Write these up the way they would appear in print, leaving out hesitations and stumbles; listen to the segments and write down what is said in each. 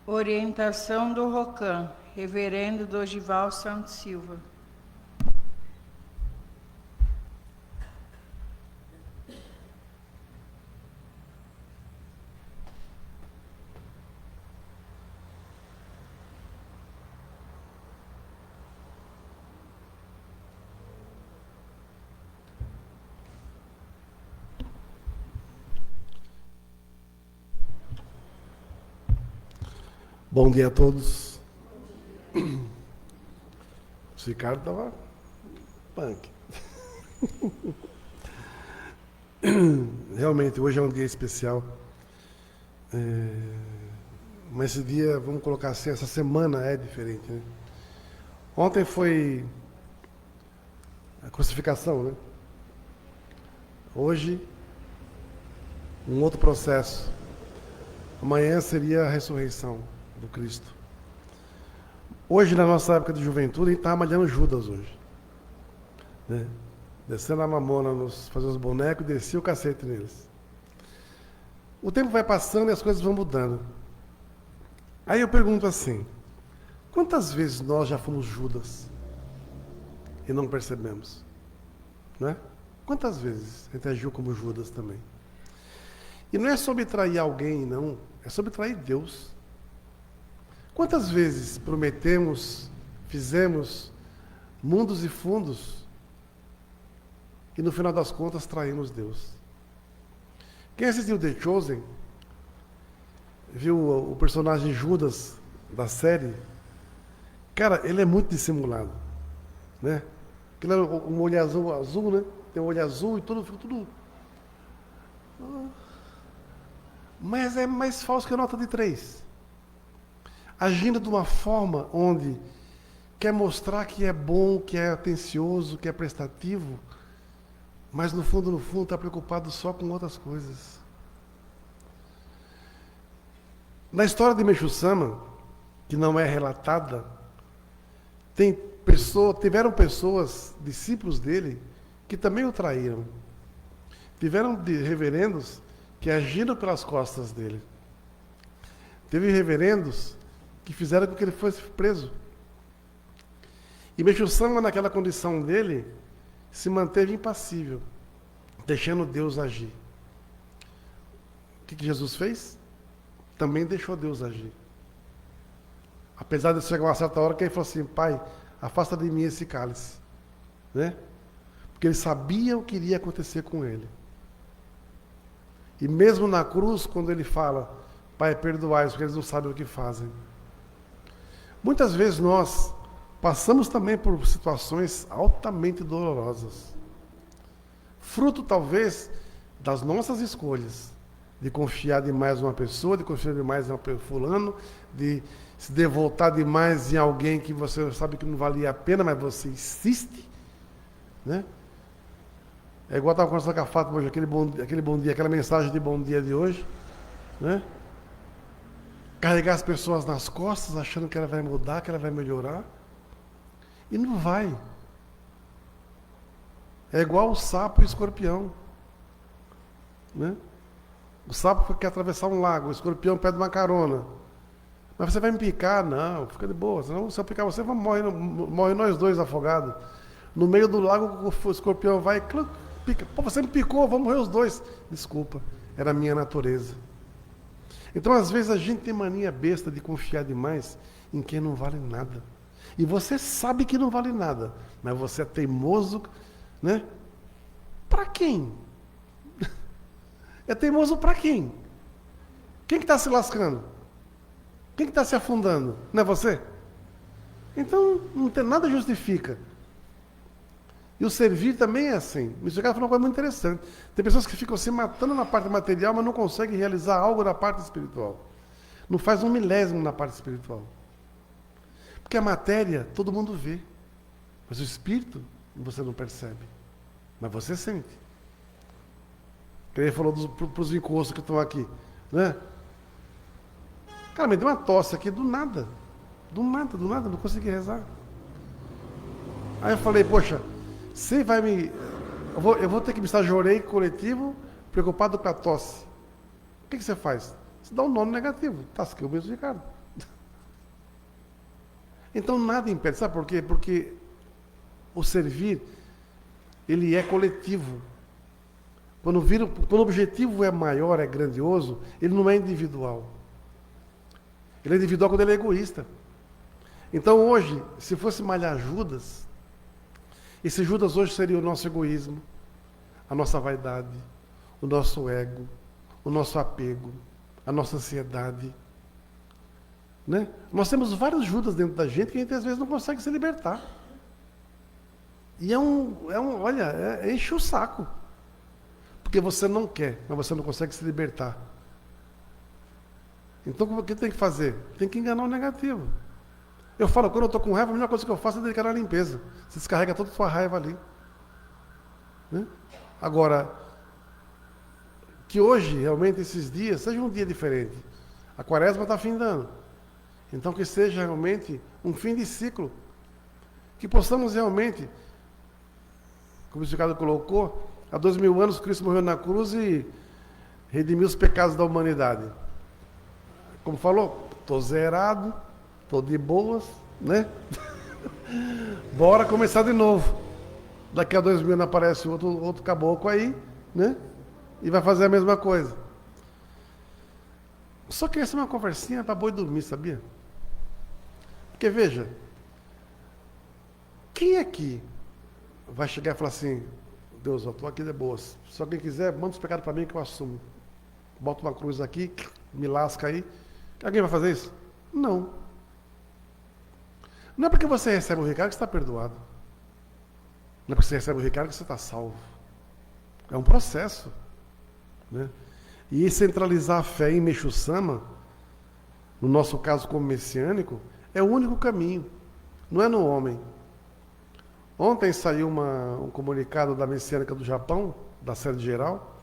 Orientação do ROCAM, Reverendo Dorival Santos Silva. Bom dia a todos. O Ricardo estava punk. Realmente, hoje é um dia especial. Mas esse dia, vamos colocar assim, essa semana é diferente, né? Ontem foi a crucificação, né? Hoje, um outro processo. Amanhã seria a ressurreição do Cristo. Hoje, na nossa época de juventude, a gente está malhando Judas hoje. Né? Descendo a mamona, fazer os bonecos e descia o cacete neles. O tempo vai passando e as coisas vão mudando. Aí eu pergunto assim, quantas vezes nós já fomos Judas e não percebemos? Né? Quantas vezes a gente agiu como Judas também? E não é sobre trair alguém, não. É sobre trair Deus. Quantas vezes prometemos, fizemos mundos e fundos e no final das contas traímos Deus? Quem assistiu The Chosen, viu o personagem Judas da série? Cara, ele é muito dissimulado. Né? Aquele é um olho azul, né? Tem um olho azul e tudo. Mas é mais falso que a nota de 3. Agindo de uma forma onde quer mostrar que é bom, que é atencioso, que é prestativo, mas no fundo está preocupado só com outras coisas. Na história de Meixo Sama, que não é relatada, tiveram pessoas, discípulos dele, que também o traíram. Tiveram reverendos que agiram pelas costas dele. Teve reverendos que fizeram com que ele fosse preso. E Meixo Sama, naquela condição dele, se manteve impassível, deixando Deus agir. O que Jesus fez? Também deixou Deus agir. Apesar de chegar uma certa hora que ele falou assim, Pai, afasta de mim esse cálice. Né? Porque ele sabia o que iria acontecer com ele. E mesmo na cruz, quando ele fala, Pai, perdoai-os, porque eles não sabem o que fazem. Muitas vezes nós passamos também por situações altamente dolorosas. Fruto, talvez, das nossas escolhas. De confiar demais em uma pessoa, de confiar demais em um fulano, de se devotar demais em alguém que você sabe que não valia a pena, mas você insiste. Né? É igual eu estava conversando com a Fátima hoje, aquele bom dia, aquela mensagem de bom dia de hoje. Né? Carregar as pessoas nas costas, achando que ela vai mudar, que ela vai melhorar. E não vai. É igual o sapo e o escorpião. Né? O sapo quer atravessar um lago, o escorpião pede uma carona. Mas você vai me picar? Não, fica de boa. Senão, se eu picar você, morre nós dois afogados. No meio do lago, o escorpião vai e pica. Pô, você me picou, vamos morrer os dois. Desculpa, era a minha natureza. Então, às vezes, a gente tem mania besta de confiar demais em quem não vale nada. E você sabe que não vale nada, mas você é teimoso, né? Para quem? É teimoso para quem? Quem que está se lascando? Quem que está se afundando? Não é você? Então, não tem nada justifica. E o servir também é assim. O missionário falou uma coisa muito interessante. Tem pessoas que ficam se matando na parte material, mas não conseguem realizar algo na parte espiritual. Não faz um milésimo na parte espiritual. Porque a matéria, todo mundo vê. Mas o espírito, você não percebe. Mas você sente. Ele falou para os encostos que estão aqui. Né? Cara, me deu uma tosse aqui do nada. Do nada, não consegui rezar. Aí eu falei, poxa, você vai me... Eu vou ter que me estagiorei coletivo, preocupado com a tosse. O que você faz? Você dá um nome negativo. Tasquei o mesmo Ricardo. Então nada impede. Sabe por quê? Porque o servir, ele é coletivo. Quando o objetivo é maior, é grandioso, ele não é individual. Ele é individual quando ele é egoísta. Então hoje, se fosse malhar Judas, esse Judas hoje seria o nosso egoísmo, a nossa vaidade, o nosso ego, o nosso apego, a nossa ansiedade. Né? Nós temos vários Judas dentro da gente que a gente às vezes não consegue se libertar. E enche o saco. Porque você não quer, mas você não consegue se libertar. Então o que tem que fazer? Tem que enganar o negativo. Eu falo, quando eu estou com raiva, a melhor coisa que eu faço é dedicar à limpeza. Você descarrega toda a sua raiva ali. Né? Agora, que hoje, realmente, esses dias, seja um dia diferente. A quaresma está findando. Então que seja realmente um fim de ciclo. Que possamos realmente, como o Ricardo colocou, há 2000 anos Cristo morreu na cruz e redimiu os pecados da humanidade. Como falou, estou zerado, estou de boas, né? Bora começar de novo. Daqui a 2000 anos aparece outro caboclo aí, né? E vai fazer a mesma coisa. Só que essa é uma conversinha para boi dormir, sabia? Porque veja, quem aqui vai chegar e falar assim, Deus, eu estou aqui de boas. Se alguém quiser, manda os pecados para mim que eu assumo. Bota uma cruz aqui, me lasca aí. Alguém vai fazer isso? Não. Não é porque você recebe o recado que você está perdoado. Não é porque você recebe o recado que você está salvo. É um processo. Né? E centralizar a fé em Meixo Sama, no nosso caso como messiânico, é o único caminho. Não é no homem. Ontem saiu um comunicado da Messiânica do Japão, da sede geral,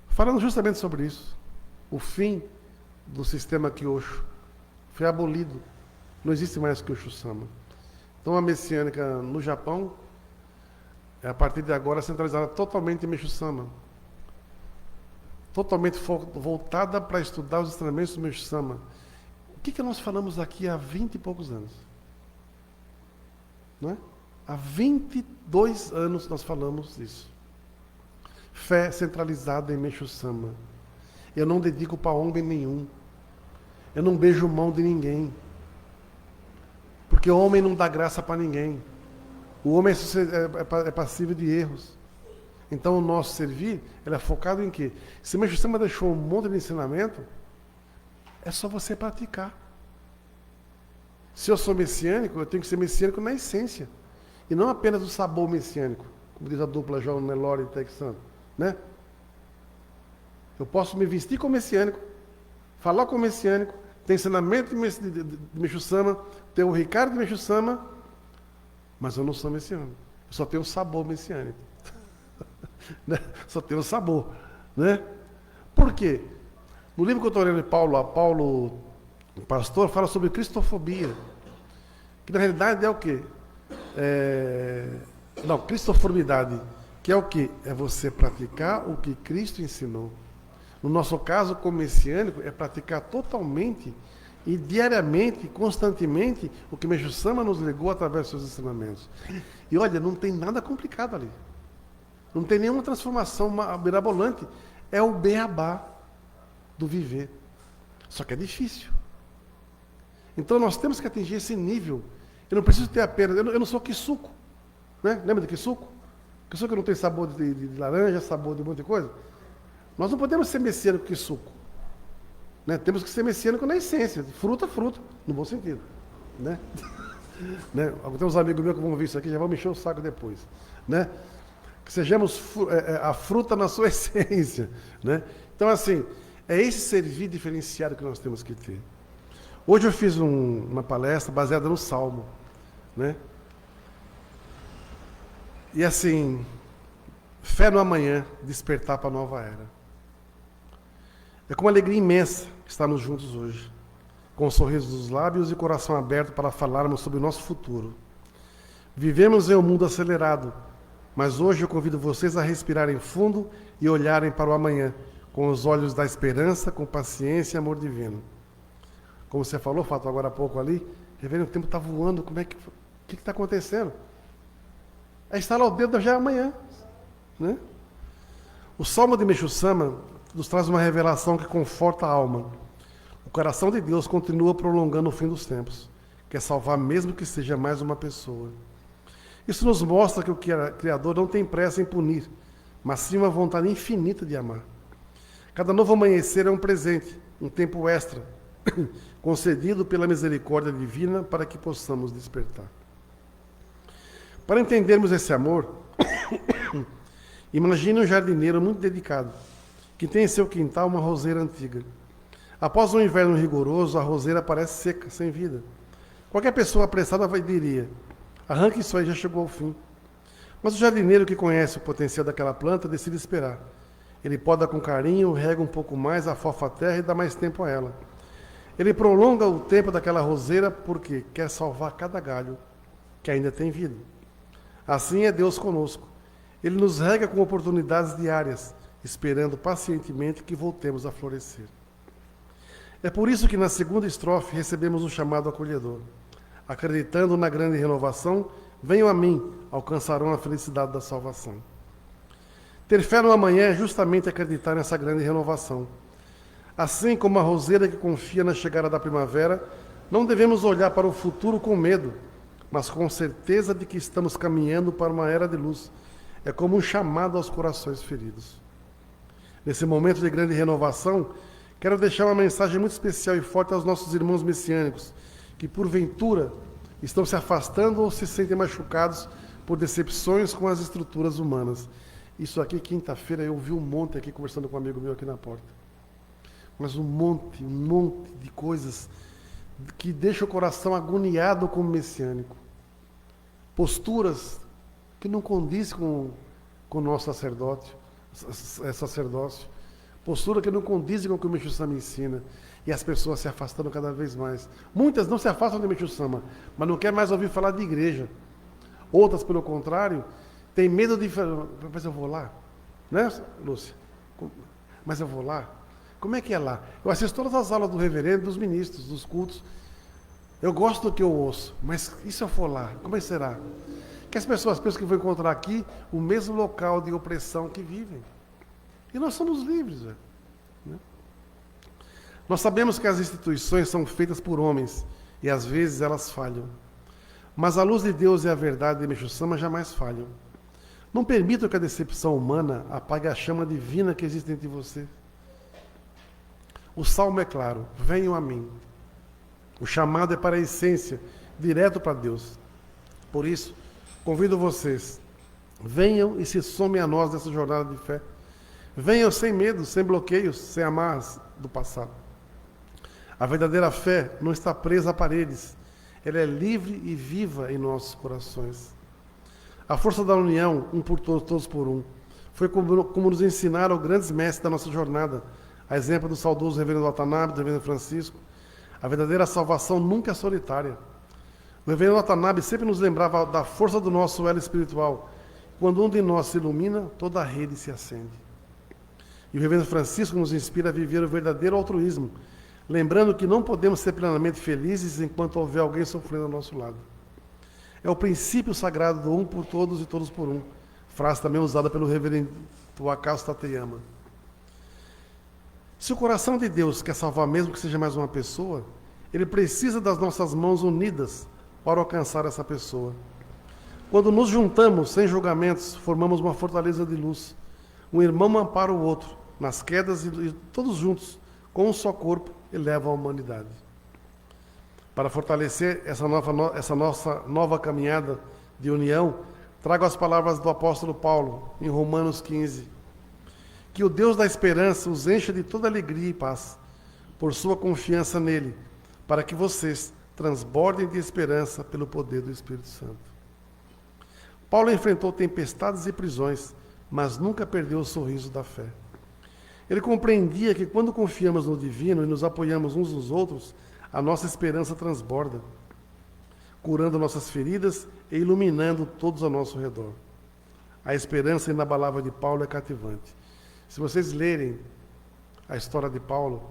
falando justamente sobre isso. O fim do sistema Kyosho foi abolido. Não existe mais Kyosho Sama. Então a Messiânica no Japão é a partir de agora centralizada totalmente em Meixo Sama. Totalmente voltada para estudar os ensinamentos do Meixo Sama. O que nós falamos aqui há 20 e poucos anos? Não é? Há 22 anos nós falamos isso. Fé centralizada em Meixo Sama. Eu não dedico para homem nenhum. Eu não beijo mão de ninguém. Porque o homem não dá graça para ninguém. O homem é passível de erros. Então o nosso servir, ele é focado em quê? Se Meixo Sama deixou um monte de ensinamento, é só você praticar. Se eu sou messiânico, eu tenho que ser messiânico na essência. E não apenas o sabor messiânico, como diz a dupla João Nelore e Texano, né? Eu posso me vestir como messiânico, falar como messiânico, ter ensinamento de Meixo Sama, ter o Ricardo de Meixo Sama, mas eu não sou messiânico. Eu só tenho o sabor messiânico. Né? Só tenho o sabor. Né? Por quê? No livro que eu estou lendo de Paulo, o pastor, fala sobre cristofobia. Que na realidade é o quê? Cristoformidade, que é o quê? É você praticar o que Cristo ensinou. No nosso caso, como messiânico, é praticar totalmente e diariamente, constantemente, o que Meixo Sama nos legou através dos seus ensinamentos. E olha, não tem nada complicado ali. Não tem nenhuma transformação mirabolante. É o beabá do viver. Só que é difícil. Então nós temos que atingir esse nível. Eu não preciso ter apenas... Eu não sou Kisuko. Né? Lembra de Kisuko? Kisuko não tem sabor de laranja, sabor de um monte de coisa. Nós não podemos ser messiânico Kisuko. Né? Temos que ser messiânico na essência. Fruta, no bom sentido. Né? Né? Tem uns amigos meus que vão ver isso aqui, já vão me encher o saco depois. Né? Que sejamos a fruta na sua essência. Né? Então, assim, é esse servir diferenciado que nós temos que ter. Hoje eu fiz uma palestra baseada no Salmo. Né? E assim, fé no amanhã, despertar para a nova era. É com uma alegria imensa estarmos juntos hoje, com um sorriso nos lábios e coração aberto para falarmos sobre o nosso futuro. Vivemos em um mundo acelerado, mas hoje eu convido vocês a respirarem fundo e olharem para o amanhã, com os olhos da esperança, com paciência e amor divino. Como você falou, Fato, agora há pouco ali, Reverendo, o tempo está voando, o que está acontecendo? Aí estala o dedo, já é amanhã. Né? O Salmo de Meshusama nos traz uma revelação que conforta a alma. O coração de Deus continua prolongando o fim dos tempos. Quer salvar mesmo que seja mais uma pessoa. Isso nos mostra que o Criador não tem pressa em punir, mas sim uma vontade infinita de amar. Cada novo amanhecer é um presente, um tempo extra, concedido pela misericórdia divina para que possamos despertar. Para entendermos esse amor, imagine um jardineiro muito dedicado, que tem em seu quintal uma roseira antiga. Após um inverno rigoroso, a roseira parece seca, sem vida. Qualquer pessoa apressada diria: arranque isso aí, já chegou ao fim. Mas o jardineiro que conhece o potencial daquela planta decide esperar. Ele poda com carinho, rega um pouco mais, afofa a terra e dá mais tempo a ela. Ele prolonga o tempo daquela roseira porque quer salvar cada galho que ainda tem vida. Assim é Deus conosco. Ele nos rega com oportunidades diárias, esperando pacientemente que voltemos a florescer. É por isso que na segunda estrofe recebemos um chamado acolhedor. Acreditando na grande renovação, venham a mim, alcançarão a felicidade da salvação. Ter fé no amanhã é justamente acreditar nessa grande renovação. Assim como a roseira que confia na chegada da primavera, não devemos olhar para o futuro com medo, mas com certeza de que estamos caminhando para uma era de luz. É como um chamado aos corações feridos. Nesse momento de grande renovação, quero deixar uma mensagem muito especial e forte aos nossos irmãos messiânicos, que porventura estão se afastando ou se sentem machucados por decepções com as estruturas humanas. Isso aqui, quinta-feira, eu vi um monte aqui, conversando com um amigo meu aqui na porta. Mas um monte de coisas que deixam o coração agoniado como messiânico. Posturas que não condizem com o nosso sacerdócio. Postura que não condizem com o que o Meshusama ensina. E as pessoas se afastando cada vez mais. Muitas não se afastam do Meshusama, mas não querem mais ouvir falar de igreja. Outras, pelo contrário, têm medo de falar: mas eu vou lá? Né, Lúcia? Mas eu vou lá? Como é que é lá? Eu assisto todas as aulas do reverendo, dos ministros, dos cultos. Eu gosto do que eu ouço, mas e se eu for lá? Como é que será? Que as pessoas pensam que vão encontrar aqui o mesmo local de opressão que vivem. E nós somos livres, velho. Né? Nós sabemos que as instituições são feitas por homens e às vezes elas falham. Mas a luz de Deus e a verdade de Meshusama jamais falham. Não permita que a decepção humana apague a chama divina que existe dentro de você. O salmo é claro: venham a mim. O chamado é para a essência, direto para Deus. Por isso, convido vocês, venham e se somem a nós nessa jornada de fé. Venham sem medo, sem bloqueios, sem amarras do passado. A verdadeira fé não está presa a paredes. Ela é livre e viva em nossos corações. A força da união, um por todos, todos por um, foi como nos ensinaram grandes mestres da nossa jornada, a exemplo do saudoso reverendo Watanabe, do reverendo Francisco. A verdadeira salvação nunca é solitária. O reverendo Watanabe sempre nos lembrava da força do nosso elo espiritual. Quando um de nós se ilumina, toda a rede se acende. E o reverendo Francisco nos inspira a viver o verdadeiro altruísmo, lembrando que não podemos ser plenamente felizes enquanto houver alguém sofrendo ao nosso lado. É o princípio sagrado do um por todos e todos por um, frase também usada pelo reverendo Wakazu Tateyama. Se o coração de Deus quer salvar mesmo que seja mais uma pessoa, ele precisa das nossas mãos unidas para alcançar essa pessoa. Quando nos juntamos sem julgamentos, formamos uma fortaleza de luz. Um irmão ampara o outro, nas quedas e todos juntos, com um só corpo, elevam a humanidade. Para fortalecer essa nossa nova caminhada de união, trago as palavras do apóstolo Paulo, em Romanos 15. Que o Deus da esperança os encha de toda alegria e paz, por sua confiança nele, para que vocês transbordem de esperança pelo poder do Espírito Santo. Paulo enfrentou tempestades e prisões, mas nunca perdeu o sorriso da fé. Ele compreendia que quando confiamos no divino e nos apoiamos uns nos outros, a nossa esperança transborda, curando nossas feridas e iluminando todos ao nosso redor. A esperança inabalável de Paulo é cativante. Se vocês lerem a história de Paulo,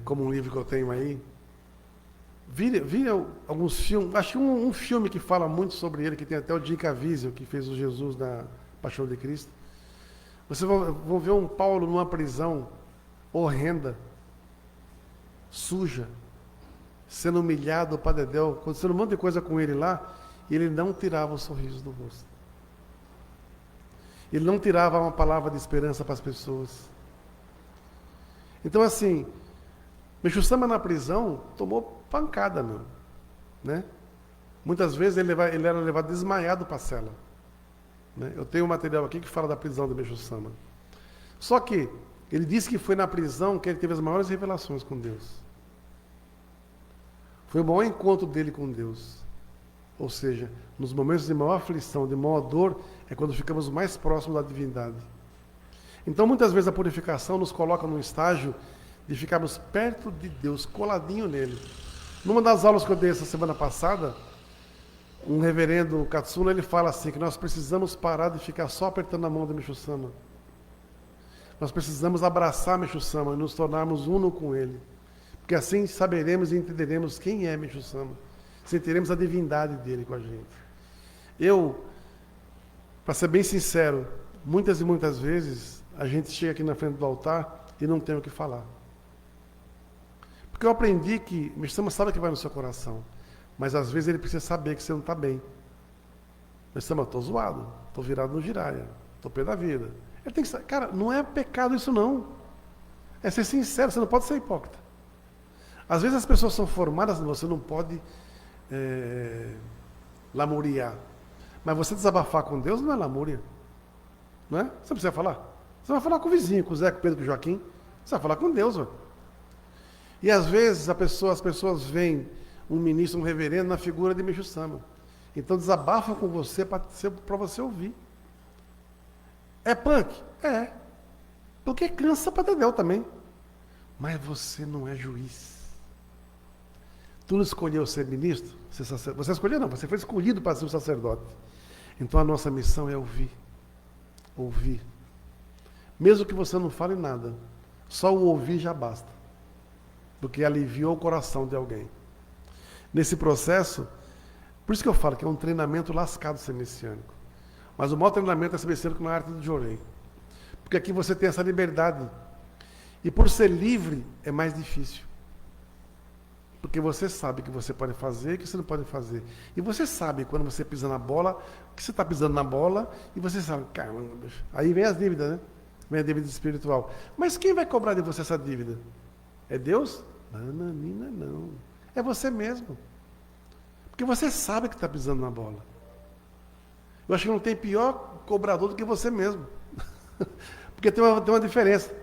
como um livro que eu tenho aí, vira alguns filmes, acho que um filme que fala muito sobre ele, que tem até o Jim Caviezel, que fez o Jesus na Paixão de Cristo. Vocês vão ver um Paulo numa prisão horrenda, suja, sendo humilhado para dedéu, acontecendo um monte de coisa com ele lá, e ele não tirava o sorriso do rosto. Ele não tirava uma palavra de esperança para as pessoas. Então, assim, Meixo Sama na prisão tomou pancada, meu, né? Muitas vezes ele era levado desmaiado para a cela. Né? Eu tenho um material aqui que fala da prisão de Meixo Sama. Só que ele disse que foi na prisão que ele teve as maiores revelações com Deus. Foi o maior encontro dele com Deus. Ou seja, nos momentos de maior aflição, de maior dor, é quando ficamos mais próximos da divindade. Então, muitas vezes a purificação nos coloca num estágio de ficarmos perto de Deus, coladinho nele. Numa das aulas que eu dei essa semana passada, um reverendo Katsuna, ele fala assim, que nós precisamos parar de ficar só apertando a mão de Meixo Sama. Nós precisamos abraçar Meixo Sama e nos tornarmos uno com ele. Porque assim saberemos e entenderemos quem é Meixo Sama. Sentiremos a divindade dele com a gente. Eu, para ser bem sincero, muitas e muitas vezes a gente chega aqui na frente do altar e não tem o que falar. Porque eu aprendi que Meixo Sama sabe o que vai no seu coração, mas às vezes ele precisa saber que você não está bem. Meixo Sama, estou zoado, estou virado no giraia, estou pé da vida. Ele tem que saber, cara, não é pecado isso não. É ser sincero, você não pode ser hipócrita. Às vezes as pessoas são formadas, você não pode lamuriar. Mas você desabafar com Deus não é lamúria. Não é? Você não precisa falar. Você vai falar com o vizinho, com o Zé, com o Pedro, com o Joaquim. Você vai falar com Deus. Ó. E às vezes as pessoas veem um ministro, um reverendo na figura de Meixo Sama. Então desabafam com você para você ouvir. É punk? É. Porque cansa para dedéu também. Mas você não é juiz. Tu não escolheu ser ministro? Você escolheu não, você foi escolhido para ser um sacerdote. Então a nossa missão é ouvir. Ouvir. Mesmo que você não fale nada, só o ouvir já basta. Porque aliviou o coração de alguém. Nesse processo, por isso que eu falo que é um treinamento lascado ser messiânico. Mas o maior treinamento é ser messiânico na arte do Jorei. Porque aqui você tem essa liberdade. E por ser livre, é mais difícil. Porque você sabe que você pode fazer e que você não pode fazer. E você sabe quando você pisa na bola, que você está pisando na bola, e você sabe, caramba, bicho. Aí vem as dívidas, né? Vem a dívida espiritual. Mas quem vai cobrar de você essa dívida? É Deus? Nananina, não. É você mesmo. Porque você sabe que está pisando na bola. Eu acho que não tem pior cobrador do que você mesmo. Porque tem uma diferença.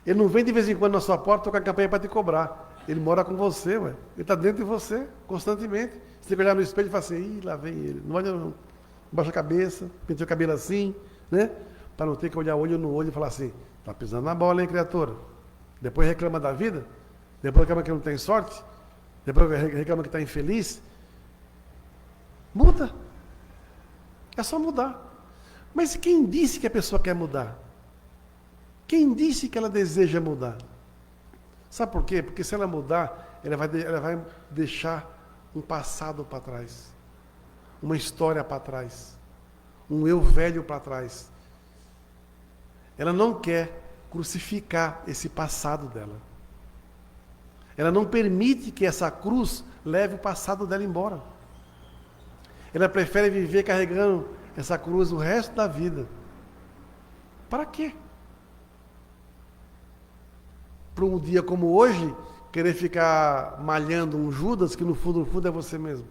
Ele não vem de vez em quando na sua porta tocar a campanha para te cobrar. Ele mora com você, ué. Ele está dentro de você, constantemente. Você tem que olhar no espelho e falar assim, ih, lá vem ele. Não olha não. Baixa a cabeça, penteia o cabelo assim, né? Para não ter que olhar olho no olho e falar assim, está pisando na bola, hein, criatura? Depois reclama da vida, depois reclama que não tem sorte, depois reclama que está infeliz. Muda. É só mudar. Mas quem disse que a pessoa quer mudar? Quem disse que ela deseja mudar? Sabe por quê? Porque se ela mudar, ela vai deixar um passado para trás, uma história para trás, um eu velho para trás. Ela não quer crucificar esse passado dela. Ela não permite que essa cruz leve o passado dela embora. Ela prefere viver carregando essa cruz o resto da vida. Para quê? Para um dia como hoje, querer ficar malhando um Judas que no fundo é você mesmo.